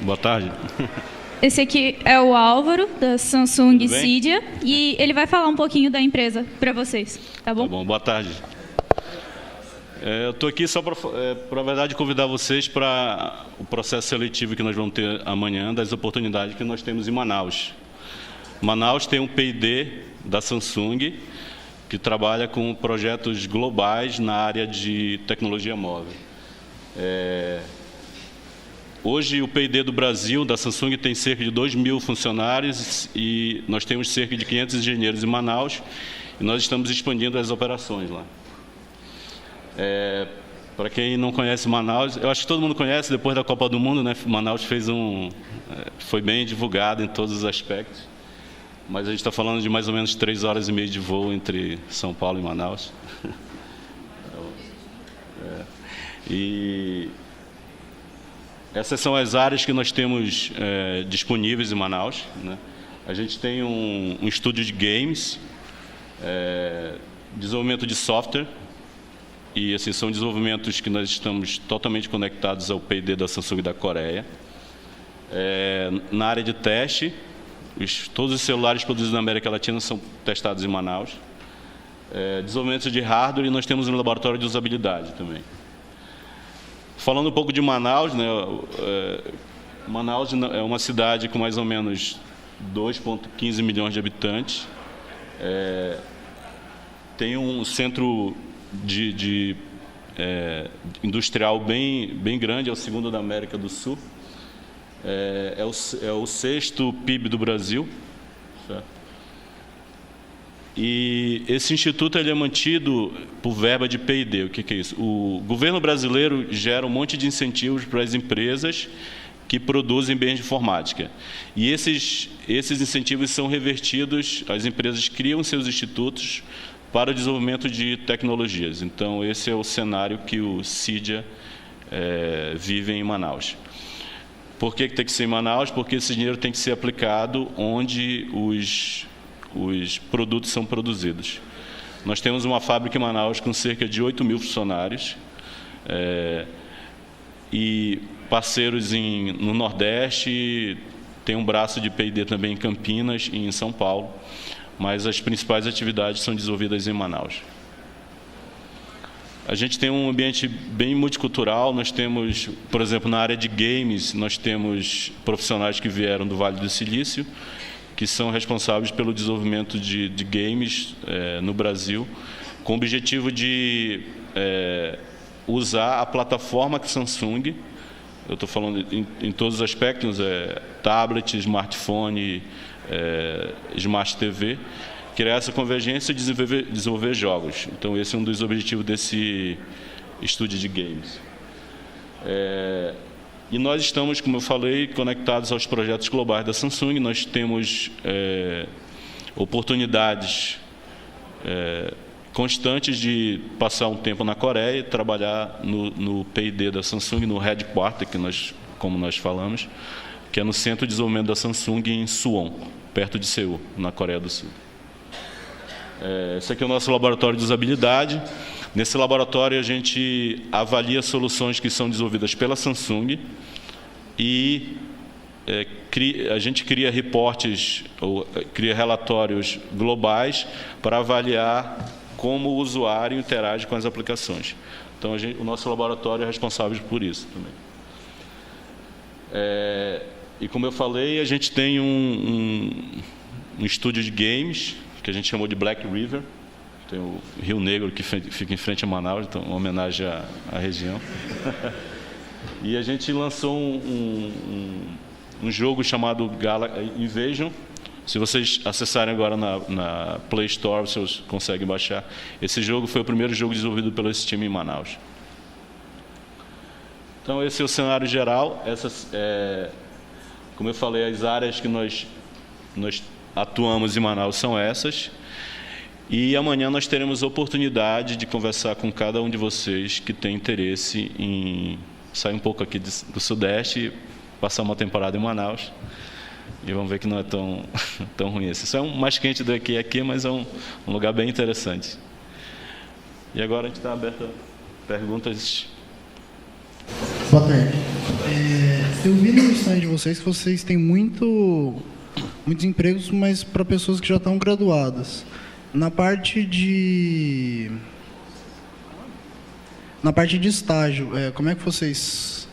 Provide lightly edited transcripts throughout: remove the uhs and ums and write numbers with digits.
Boa tarde. Esse aqui é o Álvaro, da Samsung Cydia, e ele vai falar um pouquinho da empresa para vocês, tá bom? Tá bom, boa tarde. Eu estou aqui só para, verdade, convidar vocês para o processo seletivo que nós vamos ter amanhã, das oportunidades que nós temos em Manaus. Manaus tem um P&D da Samsung, que trabalha com projetos globais na área de tecnologia móvel. Hoje, o P&D do Brasil, da Samsung, tem cerca de 2.000 funcionários e nós temos cerca de 500 engenheiros em Manaus e nós estamos expandindo as operações lá. Para quem não conhece Manaus, eu acho que todo mundo conhece, depois da Copa do Mundo, né? Manaus foi bem divulgado em todos os aspectos, mas a gente está falando de mais ou menos 3 horas e meia de voo entre São Paulo e Manaus. E essas são as áreas que nós temos disponíveis em Manaus, né? A gente tem um estúdio de games, desenvolvimento de software, e assim, são desenvolvimentos que nós estamos totalmente conectados ao P&D da Samsung da Coreia. Na área de teste, todos os celulares produzidos na América Latina são testados em Manaus. Desenvolvimento de hardware, e nós temos um laboratório de usabilidade também. Falando um pouco de Manaus, né? Manaus é uma cidade com mais ou menos 2,15 milhões de habitantes. Tem um centro industrial bem grande, é o segundo da América do Sul. É o 6º PIB do Brasil. Certo? E esse instituto ele é mantido por verba de P&D. O que é isso? O governo brasileiro gera um monte de incentivos para as empresas que produzem bens de informática. E esses incentivos são revertidos, as empresas criam seus institutos para o desenvolvimento de tecnologias. Então, esse é o cenário que o Cydia vive em Manaus. Por que tem que ser em Manaus? Porque esse dinheiro tem que ser aplicado onde os produtos são produzidos. Nós temos uma fábrica em Manaus com cerca de 8.000 funcionários e parceiros no Nordeste, tem um braço de P&D também em Campinas e em São Paulo, mas as principais atividades são desenvolvidas em Manaus. A gente tem um ambiente bem multicultural, nós temos, por exemplo, na área de games, nós temos profissionais que vieram do Vale do Silício, que são responsáveis pelo desenvolvimento de games no Brasil, com o objetivo de usar a plataforma que Samsung, eu estou falando em todos os aspectos, tablet, smartphone, Smart TV, criar essa convergência e desenvolver jogos. Então, esse é um dos objetivos desse estúdio de games. E nós estamos, como eu falei, conectados aos projetos globais da Samsung. Nós temos oportunidades constantes de passar um tempo na Coreia e trabalhar no P&D da Samsung, no headquarter, como nós falamos, que é no Centro de Desenvolvimento da Samsung em Suwon, perto de Seul, na Coreia do Sul. Esse aqui é o nosso laboratório de usabilidade. Nesse laboratório, a gente avalia soluções que são desenvolvidas pela Samsung e a gente cria reportes, ou cria relatórios globais para avaliar como o usuário interage com as aplicações. Então, o nosso laboratório é responsável por isso também. E como eu falei, a gente tem um estúdio de games, que a gente chamou de Black River. Tem o Rio Negro, que fica em frente a Manaus, então uma homenagem à região. E a gente lançou um jogo chamado Invasion. Se vocês acessarem agora na Play Store, vocês conseguem baixar. Esse jogo foi o primeiro jogo desenvolvido pelo esse time em Manaus. Então, esse é o cenário geral. Como eu falei, as áreas que nós atuamos em Manaus são essas. E amanhã nós teremos a oportunidade de conversar com cada um de vocês que tem interesse em sair um pouco aqui do Sudeste e passar uma temporada em Manaus. E vamos ver que não é tão ruim. Isso é mais quente do que aqui, mas é um lugar bem interessante. E agora a gente está aberto a perguntas. Boa tarde. Eu vi no stand de vocês que vocês têm muitos empregos, mas para pessoas que já estão graduadas. Na parte de estágio, como é que vocês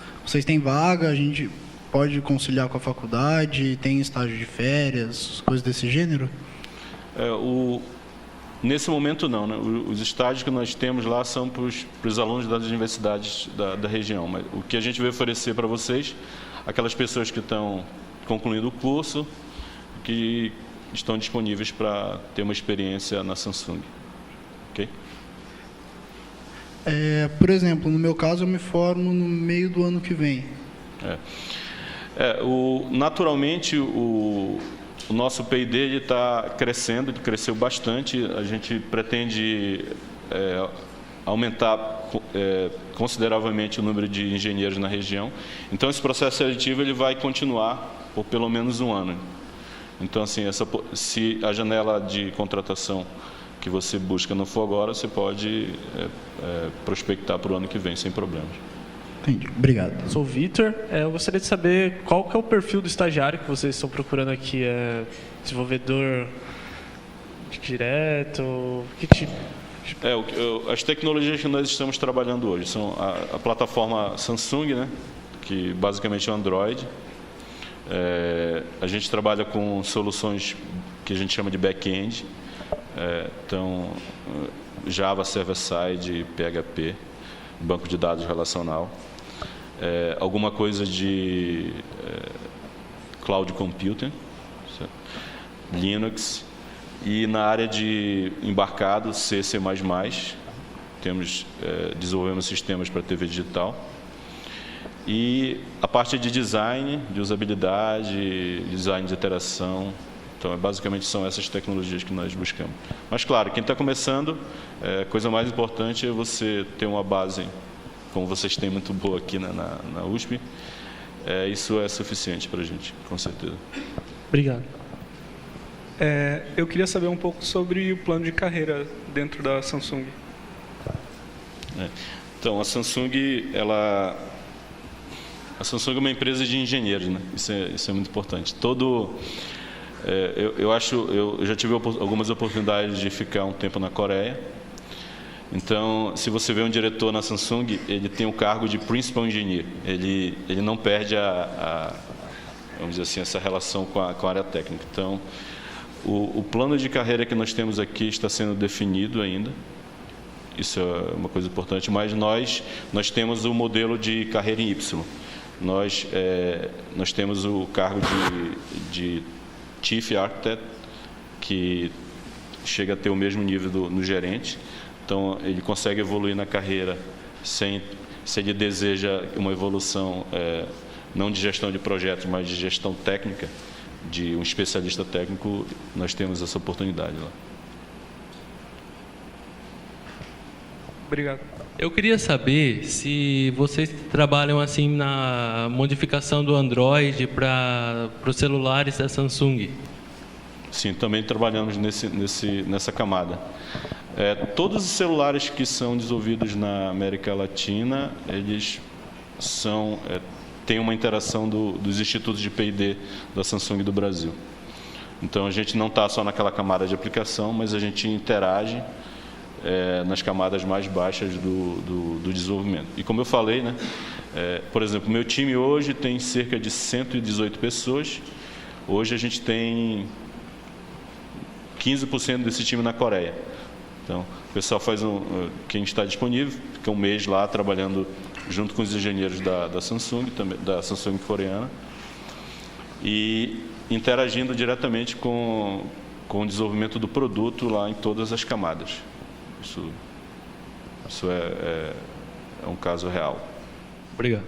têm vaga? A gente pode conciliar com a faculdade? Tem estágio de férias, coisas desse gênero? Nesse momento não, né? Os estágios que nós temos lá são para os alunos das universidades da região, mas o que a gente vai oferecer para vocês, aquelas pessoas que estão concluindo o curso, que estão disponíveis para ter uma experiência na Samsung. Ok? Por exemplo, no meu caso, eu me formo no meio do ano que vem. Naturalmente, o nosso P&D está crescendo, ele cresceu bastante. A gente pretende aumentar consideravelmente o número de engenheiros na região. Então, esse processo seletivo ele vai continuar por pelo menos um ano. Então, assim, se a janela de contratação que você busca não for agora, você pode prospectar para o ano que vem, sem problemas. Entendi. Obrigado. Sou o Vitor. Eu gostaria de saber qual que é o perfil do estagiário que vocês estão procurando aqui. É desenvolvedor direto? Que tipo? As tecnologias que nós estamos trabalhando hoje são a plataforma Samsung, né, que basicamente é o Android. A gente trabalha com soluções que a gente chama de back-end. Então, Java, Server-Side, PHP, banco de dados relacional. Alguma coisa de Cloud Computing, certo? Linux. E na área de embarcado, C++, desenvolvemos sistemas para TV digital. E a parte de design, de usabilidade, design de interação. Então, basicamente, são essas tecnologias que nós buscamos. Mas, claro, quem está começando, a coisa mais importante é você ter uma base, como vocês têm muito boa aqui na USP. Isso é suficiente para a gente, com certeza. Obrigado. Eu queria saber um pouco sobre o plano de carreira dentro da Samsung. Então, a Samsung é uma empresa de engenheiros, né? Isso é muito importante. Eu já tive algumas oportunidades de ficar um tempo na Coreia. Então, se você vê um diretor na Samsung, ele tem o cargo de Principal Engineer. Ele não perde vamos dizer assim, essa relação com a área técnica. Então, o plano de carreira que nós temos aqui está sendo definido ainda. Isso é uma coisa importante, mas nós temos o modelo de carreira em Y. Nós temos o cargo de Chief Architect, que chega a ter o mesmo nível no gerente. Então, ele consegue evoluir na carreira se ele deseja uma evolução, não de gestão de projetos, mas de gestão técnica, de um especialista técnico, nós temos essa oportunidade lá. Obrigado. Eu queria saber se vocês trabalham assim na modificação do Android para os celulares da Samsung. Sim, também trabalhamos nessa camada. Todos os celulares que são desenvolvidos na América Latina, eles têm uma interação dos institutos de P&D da Samsung do Brasil. Então, a gente não está só naquela camada de aplicação, mas a gente interage nas camadas mais baixas do desenvolvimento. E como eu falei, né, por exemplo, meu time hoje tem cerca de 118 pessoas. Hoje a gente tem 15% desse time na Coreia. Então, o pessoal quem está disponível, fica um mês lá trabalhando junto com os engenheiros da Samsung, também, da Samsung coreana, e interagindo diretamente com o desenvolvimento do produto lá em todas as camadas. Isso é um caso real. Obrigado.